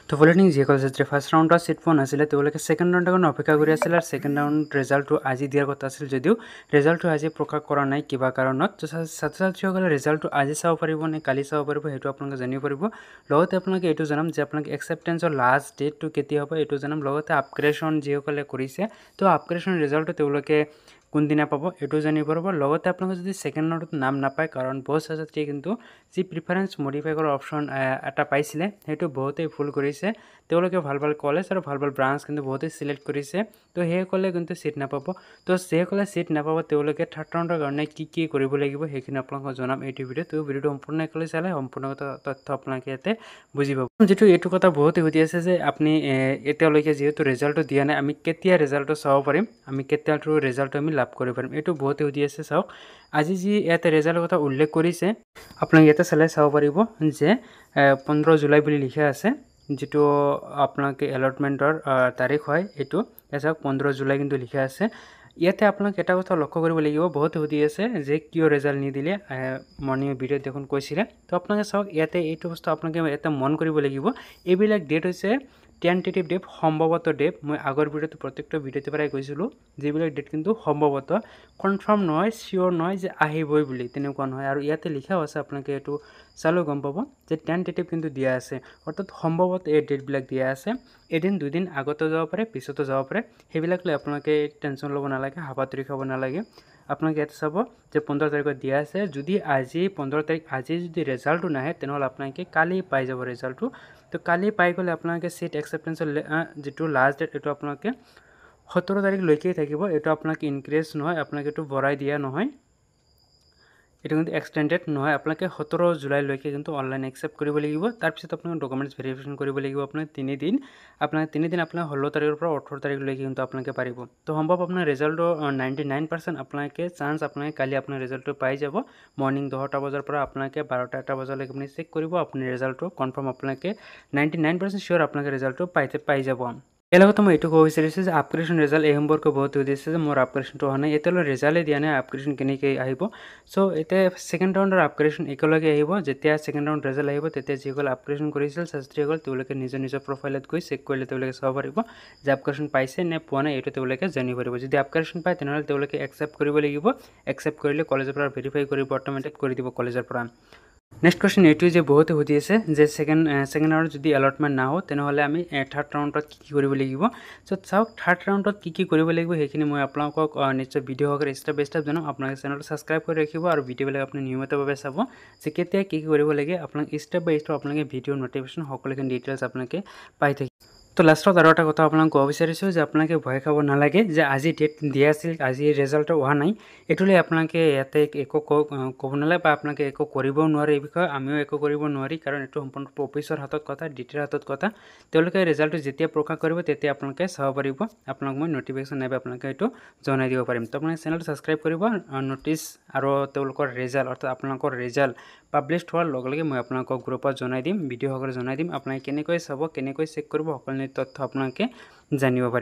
তো পলিটেকনিক যিসকল ছাত্ৰী ফাৰ্ষ্ট ৰাউণ্ডত ছিট পোৱা নাছিলে তেওঁলোকে ছেকেণ্ড ৰাউণ্ডৰ কাৰণে অপেক্ষা কৰি আছিল আৰু ছেকেণ্ড ৰাউণ্ড ৰিজাল্টটো আজি দিয়াৰ কথা আছিল যদিও ৰিজাল্টটো আজি প্ৰকাশ কৰা নাই কিবা কাৰণত। তো ছাত্ৰ ছাত্ৰীসকলে ৰিজাল্টটো আজি চাব পাৰিব নে কালি চাব পাৰিব সেইটো আপোনালোকে জানিব পাৰিব। লগতে আপোনালোকে এইটো জনাম যে আপোনালোকে একচেপ্টেঞ্চৰ লাষ্ট ডেটটো কেতিয়া হ'ব এইটো জনাম। লগতে আপগ্ৰেডেশ্যন যিসকলে কৰিছে তো আপগ্ৰেডেশ্যন ৰিজাল্টটো তেওঁলোকে কোনদিনা পাব এইটো জানিব পাৰিব। লগতে আপোনালোকে যদি ছেকেণ্ড ৰাউণ্ডত নাম নাপায় কাৰণ বহুত ছাত্ৰীয়ে কিন্তু যি প্ৰিফাৰেঞ্চ মডিফাই কৰাৰ অপশ্যন এটা পাইছিলে সেইটো বহুতেই ভুল কৰিছে। তেওঁলোকে ভাল ভাল কলেজ আৰু ভাল ভাল ব্ৰাঞ্চ কিন্তু বহুতেই চিলেক্ট কৰিছে। তো সেইসকলে কিন্তু ছিট নাপাব। তো যিসকলে ছিট নাপাব তেওঁলোকে থাৰ্ড ৰাউণ্ডৰ কাৰণে কি কৰিব লাগিব সেইখিনি আপোনালোকক জনাম এইটো ভিডিঅ'ত। তো ভিডিঅ'টো সম্পূৰ্ণকৈ চালে সম্পূৰ্ণ তথ্য আপোনালোকে ইয়াতে বুজি পাব। যিটো এইটো কথা বহুতেই সুধি আছে যে আপুনি এতিয়ালৈকে যিহেতু ৰিজাল্টটো দিয়া নাই আমি কেতিয়া ৰিজাল্টটো চাব পাৰিম, আমি কেতিয়া ৰিজাল্টটো আমি লাভ কৰিব পাৰিম এইটো বহুতেই সুধি আছে। চাওক আজি যি ইয়াতে ৰিজাল্টৰ কথা উল্লেখ কৰিছে আপোনালোকে ইয়াতে চালে চাব পাৰিব যে 15 জুলাই বুলি লিখা আছে যিটো আপোনালোকে এলটমেণ্টৰ তাৰিখ হয় এইটো চাওক 15 জুলাই কিন্তু লিখা আছে। ইয়াতে আপোনালোকে এটা কথা লক্ষ্য কৰিব লাগিব বহুতে সুধি আছে যে কিয় ৰিজাল্ট নিদিলে মৰ্ণিং ভিডিঅ'ত দেখোন কৈছিলে। তো আপোনালোকে চাওক ইয়াতে এইটো বস্তু আপোনালোকে এটা মন কৰিব লাগিব এইবিলাক ডেট হৈছে টেণ্টেটিভ ডেট সম্ভৱত ডেট। মই আগৰ ভিডিঅ'টো প্ৰত্যেকটো ভিডিঅ'তে পৰাই কৈছিলোঁ যিবিলাক ডেট কিন্তু সম্ভৱত কনফাৰ্ম নহয় চিয়'ৰ নহয় যে আহিবই বুলি তেনেকুৱা নহয়। আৰু ইয়াতে লিখাও আছে আপোনালোকে এইটো চালেও গম পাব যে টেণ্টেটিভ কিন্তু দিয়া আছে অৰ্থাৎ সম্ভৱত এই ডেটবিলাক দিয়া আছে। এদিন দুদিন আগতো যাব পাৰে পিছতো যাব পাৰে সেইবিলাক লৈ আপোনালোকে টেনশ্যন ল'ব নালাগে হাবাথুৰি খাব নালাগে। আপোনালোকে ইয়াতে চাব যে 15 তাৰিখত দিয়া আছে যদি আজি 15 তাৰিখ আজি যদি ৰিজাল্টটো নাহে তেনেহ'লে আপোনালোকে কালি পাই যাব ৰিজাল্টটো। তো কালি পাই গ'লে আপোনালোকে ছিট একচেপ্টেঞ্চৰ যিটো লাষ্ট ডেট এইটো আপোনালোকে 17 তাৰিখলৈকেই থাকিব। এইটো আপোনালোকে ইনক্ৰিজ নহয় আপোনালোকে এইটো বঢ়াই দিয়া নহয় এইটো কিন্তু এক্সটেণ্ডেড নহয়। আপোনালোকে 17 জুলাইলৈকে কিন্তু অনলাইন একচেপ্ট কৰিব লাগিব। তাৰপিছত আপোনালোকে ডকুমেণ্টছ ভেৰিফিকেশ্যন কৰিব লাগিব আপোনাৰ 3 দিন আপোনাৰ 16 তাৰিখৰ পৰা 18 তাৰিখলৈকে কিন্তু আপোনালোকে পাৰিব। তো সম্ভৱ আপোনাৰ ৰিজাল্টটো 99% আপোনালোকে চান্স আপোনালোকে কালি আপোনাৰ ৰিজাল্টটো পাই যাব। মৰ্ণিং 10টা বজাৰ পৰা আপোনালোকে 12টা বজালৈকে আপুনি চেক কৰিব আপুনি ৰিজাল্টটো কনফাৰ্ম আপোনালোকে 99% চিয়'ৰ আপোনালোকে ৰিজাল্টটো পাই যাব। ইয়াৰ লগতে মই এইটো ক'ব বিচাৰিছোঁ যে আপগ্ৰেডেশ্যন ৰিজাল্ট এই সম্পৰ্কে বহুত সুধিছে যে মোৰ আপগ্ৰেডেশ্যনটো হোৱা নাই এতিয়ালৈ ৰিজাল্টে দিয়া নাই আপগ্ৰেডেশ্যন কেনেকৈ আহিব। চ' এতিয়া ছেকেণ্ড ৰাউণ্ডৰ আপগ্ৰেডেশ্যন একেলগে আহিব। যেতিয়া ছেকেণ্ড ৰাউণ্ড ৰিজাল্ট আহিব তেতিয়া যিসকল আপগ্ৰেডেশ্যন কৰিছিল ছাত্ৰীসকল তেওঁলোকে নিজৰ প্ৰফাইলত গৈ চেক কৰিলে তেওঁলোকে চাব পাৰিব যে আপগ্ৰেডেশ্যন পাইছে নে পোৱা নাই এইটো তেওঁলোকে জানিব পাৰিব। যদি আপগ্ৰেডেশ্যন পায় তেনেহ'লে তেওঁলোকে একচেপ্ট কৰিব লাগিব। একচেপ্ট কৰিলে কলেজৰ পৰা ভেৰিফাই কৰিব অট'মেটিক কৰি দিব কলেজৰ পৰা। নেক্সট কুৱেশ্যন এইটোৱে যে বহুতে সুধি আছে যে ছেকেণ্ড ৰাউণ্ডত যদি এলটমেণ্ট নাহোঁ তেনেহ'লে আমি থাৰ্ড ৰাউণ্ডত কি কৰিব লাগিব। চ' চাওক থাৰ্ড ৰাউণ্ডত কি কৰিব লাগিব সেইখিনি মই আপোনালোকক নিশ্চয় ভিডিঅ' সহকাৰে ষ্টেপ বাই ষ্টেপ জনাম। আপোনালোকে চেনেলটো ছাবস্ক্ৰাইব কৰি ৰাখিব আৰু ভিডিঅ'বিলাক আপুনি নিয়মিতভাৱে চাব যে কেতিয়া কি কৰিব লাগে আপোনালোকে ষ্টেপ বাই ষ্টেপ আপোনালোকে ভিডিঅ' নটিফিকেশ্যন সকলোখিনি ডিটেইলছ আপোনালোকে পাই থাকিব। তো লাষ্টত আৰু এটা কথা আপোনালোক ক'ব বিচাৰিছোঁ যে আপোনালোকে ভয় খাব নালাগে যে আজি ডেট দিয়া আছিল আজি ৰিজাল্টটো অহা নাই এইটোলৈ আপোনালোকে ইয়াতে একো ক'ব নালাগে বা আপোনালোকে একো কৰিবও নোৱাৰে এই বিষয়ে আমিও একো কৰিব নোৱাৰি কাৰণ এইটো সম্পূৰ্ণ অফিচৰ হাতত কথা ডিটিৰ হাতত কথা। তেওঁলোকে ৰিজাল্টটো যেতিয়া প্ৰকাশ কৰিব তেতিয়া আপোনালোকে চাব পাৰিব আপোনাক মই নটিফিকেশ্যন নাইবা আপোনালোকে এইটো জনাই দিব পাৰিম। তো আপোনালোকে চেনেলটো ছাবস্ক্ৰাইব কৰিব নটিচ আৰু তেওঁলোকৰ ৰিজাল্ট অৰ্থাৎ আপোনালোকৰ ৰিজাল্ট পাব্লিছ হোৱাৰ লগে লগে মই আপোনালোকক গ্ৰুপত জনাই দিম ভিডিঅ' সহকাৰে জনাই দিম আপোনালোকে কেনেকৈ চাব কেনেকৈ চেক কৰিব সকলো তথ্য আপোনালোকে জানিব পাৰিব।